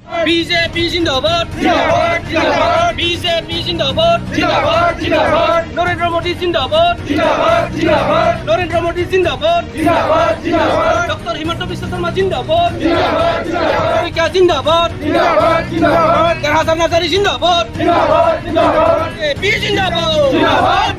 BJP जिंदाबाद BJP जिंदाबाद नरेंद्र मोदी जिंदाबाद नरेंद्र मोदी जिंदाबाद डॉक्टर हिमंत बिश्व शर्मा जिंदाबाद क्या जिंदाबाद हासन नाजारी जिंदाबाद BJP जिंदाबाद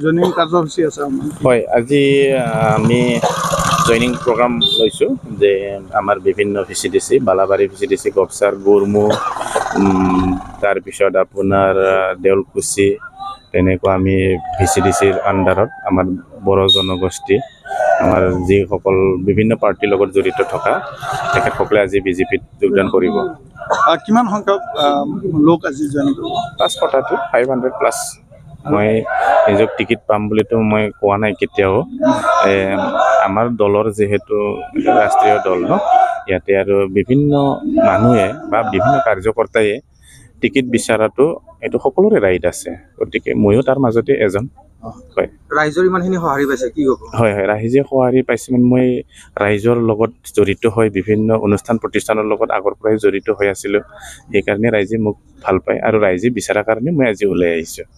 জইনিং কাৰ্যসূচী আছে আমাৰ হয় আজি আমি জইনিং প্ৰগ্ৰাম লৈছোঁ যে আমাৰ বিভিন্ন VCDC বালাবাৰী VCDC গপচাৰ গড়মু তাৰপিছত আপোনাৰ দেউলকুচি তেনেকুৱা আমি VCDCৰ আণ্ডাৰত আমাৰ বড়ো জনগোষ্ঠী আমাৰ যিসকল বিভিন্ন পাৰ্টিৰ লগত জড়িত থকা তেখেতসকলে আজি BJPত যোগদান কৰিব। কিমান সংখ্যক লোক আজি জইন কৰিব? 500+ মই নিজক টিকিট পাম বুলিতো মই কোৱা নাই কেতিয়াও। আমাৰ দলৰ যিহেতু ৰাষ্ট্ৰীয় দল ন, ইয়াতে আৰু বিভিন্ন মানুহে বা বিভিন্ন কাৰ্যকৰ্তাই টিকিট বিচৰাটো এইটো সকলোৰে ৰাইট আছে, গতিকে ময়ো তাৰ মাজতে এজন। হয়, ৰাইজৰ ইমানখিনি সঁহাৰি পাইছে কি ক'ব? হয় হয়, ৰাইজে সঁহাৰি পাইছে মানে মই ৰাইজৰ লগত জড়িত হৈ বিভিন্ন অনুষ্ঠান প্ৰতিষ্ঠানৰ লগত আগৰ পৰাই জড়িত হৈ আছিলোঁ, সেইকাৰণে ৰাইজে মোক ভাল পায় আৰু ৰাইজে বিচৰাৰ কাৰণে মই আজি ওলাই আহিছোঁ।